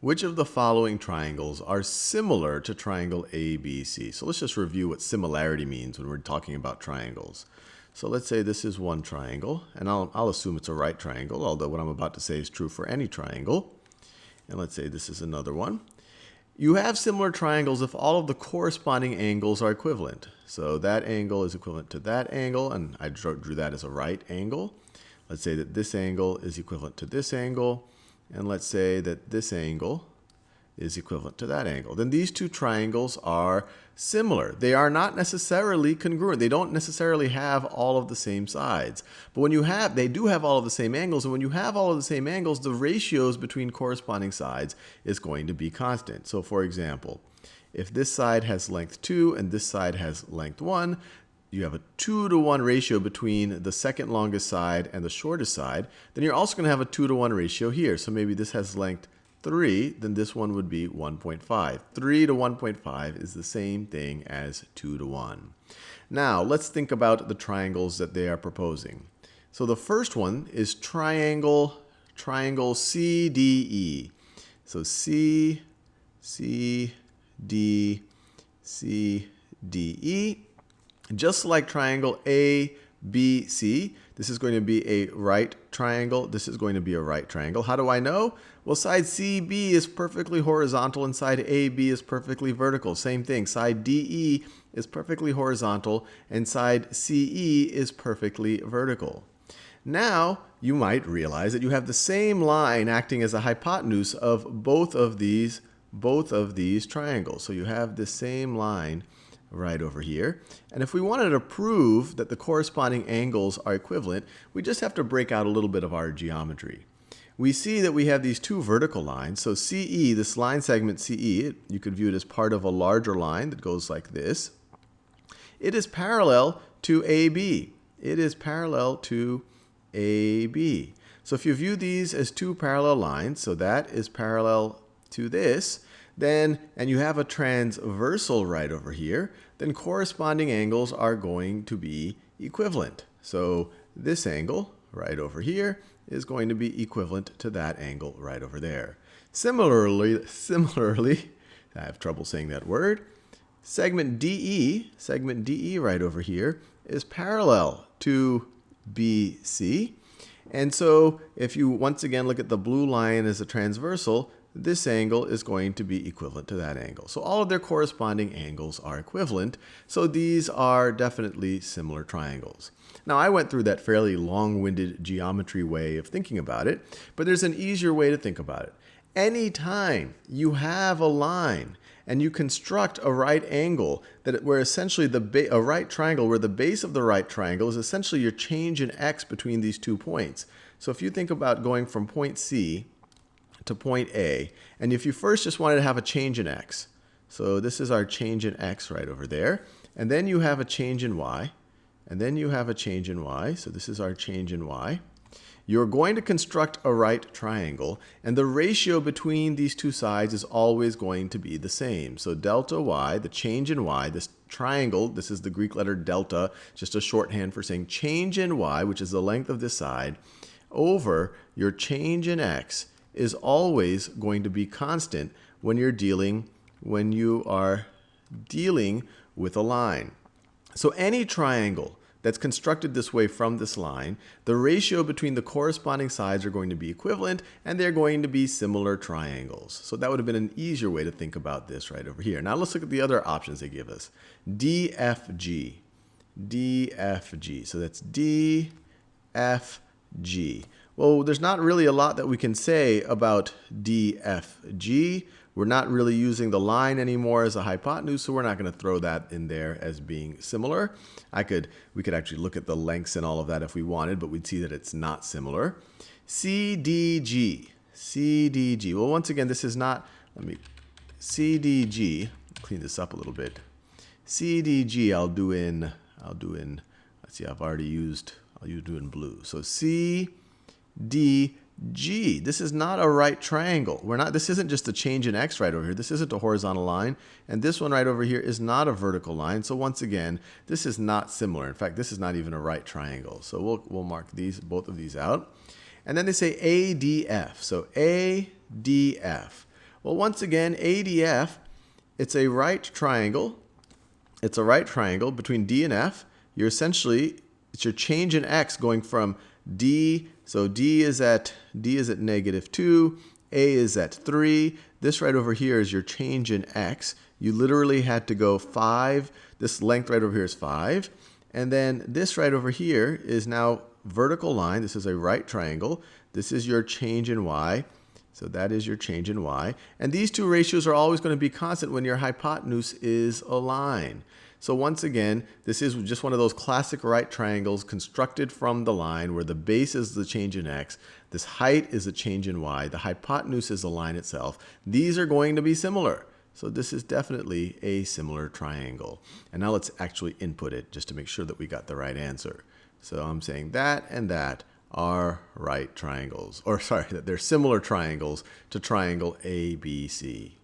Which of the following triangles are similar to triangle ABC? So let's just review what similarity means when we're talking about triangles. So let's say this is one triangle, and I'll assume it's a right triangle, although what I'm about to say is true for any triangle. And let's say this is another one. You have similar triangles if all of the corresponding angles are equivalent. So that angle is equivalent to that angle, and I drew that as a right angle. Let's say that this angle is equivalent to this angle. And let's say that this angle is equivalent to that angle. Then these two triangles are similar. They are not necessarily congruent. They don't necessarily have all of the same sides. But when you have, they do have all of the same angles. And when you have all of the same angles, the ratios between corresponding sides is going to be constant. So for example, if this side has length 2 and this side has length 1, you have a 2-to-1 ratio between the second longest side and the shortest side, then you're also going to have a 2-to-1 ratio here. So maybe this has length 3, then this one would be 1.5. 3 to 1.5 is the same thing as 2 to 1. Now, let's think about the triangles that they are proposing. So the first one is triangle CDE. So C, D, C, D, E. Just like triangle ABC, this is going to be a right triangle. This is going to be a right triangle. How do I know? Well, side CB is perfectly horizontal and side AB is perfectly vertical. Same thing. Side DE is perfectly horizontal and side CE is perfectly vertical. Now, you might realize that you have the same line acting as a hypotenuse of both of these triangles. So you have this same line right over here. And if we wanted to prove that the corresponding angles are equivalent, we just have to break out a little bit of our geometry. We see that we have these two vertical lines. So CE, this line segment CE, you could view it as part of a larger line that goes like this. It is parallel to AB. It is parallel to AB. So if you view these as two parallel lines, so that is parallel to this, then, and you have a transversal right over here, then corresponding angles are going to be equivalent. So this angle right over here is going to be equivalent to that angle right over there. Similarly, I have trouble saying that word, segment DE right over here is parallel to BC. And so if you once again look at the blue line as a transversal, this angle is going to be equivalent to that angle. So all of their corresponding angles are equivalent. So these are definitely similar triangles. Now, I went through that fairly long-winded geometry way of thinking about it, but there's an easier way to think about it. Anytime you have a line and you construct a right angle where essentially a right triangle where the base of the right triangle is essentially your change in x between these 2 points. So if you think about going from point C to point A, and if you first just wanted to have a change in x, so this is our change in x right over there, and then you have a change in y, and then you have a change in y, so this is our change in y, you're going to construct a right triangle, and the ratio between these two sides is always going to be the same. So delta y, the change in y, this triangle, this is the Greek letter delta, just a shorthand for saying change in y, which is the length of this side, over your change in x is always going to be constant when you are dealing with a line. So any triangle that's constructed this way from this line, the ratio between the corresponding sides are going to be equivalent, and they're going to be similar triangles. So that would have been an easier way to think about this right over here. Now let's look at the other options they give us. DFG. DFG. So that's DFG. Well, there's not really a lot that we can say about DFG. We're not really using the line anymore as a hypotenuse, so we're not going to throw that in there as being similar. We could actually look at the lengths and all of that if we wanted, but we'd see that it's not similar. CDG. CDG. Well, once again, this is not, CDG, clean this up a little bit. CDG I'll do in, let's see, I'll do in blue. So CDG, this is not a right triangle. This isn't just a change in x right over here. This isn't a horizontal line. And this one right over here is not a vertical line. So once again, this is not similar. In fact, this is not even a right triangle. So we'll mark both of these out. And then they say ADF. So ADF. Well, once again, ADF, it's a right triangle. It's a right triangle between D and F. You're essentially, it's your change in x going from D, so D is at -2, A is at 3. This right over here is your change in x. You literally had to go 5. This length right over here is 5. And then this right over here is now vertical line. This is a right triangle. This is your change in y. So that is your change in y. And these two ratios are always going to be constant when your hypotenuse is a line. So once again, this is just one of those classic right triangles constructed from the line where the base is the change in x, this height is the change in y, the hypotenuse is the line itself. These are going to be similar. So this is definitely a similar triangle. And now let's actually input it just to make sure that we got the right answer. So I'm saying that and that are right triangles, or sorry, that they're similar triangles to triangle ABC.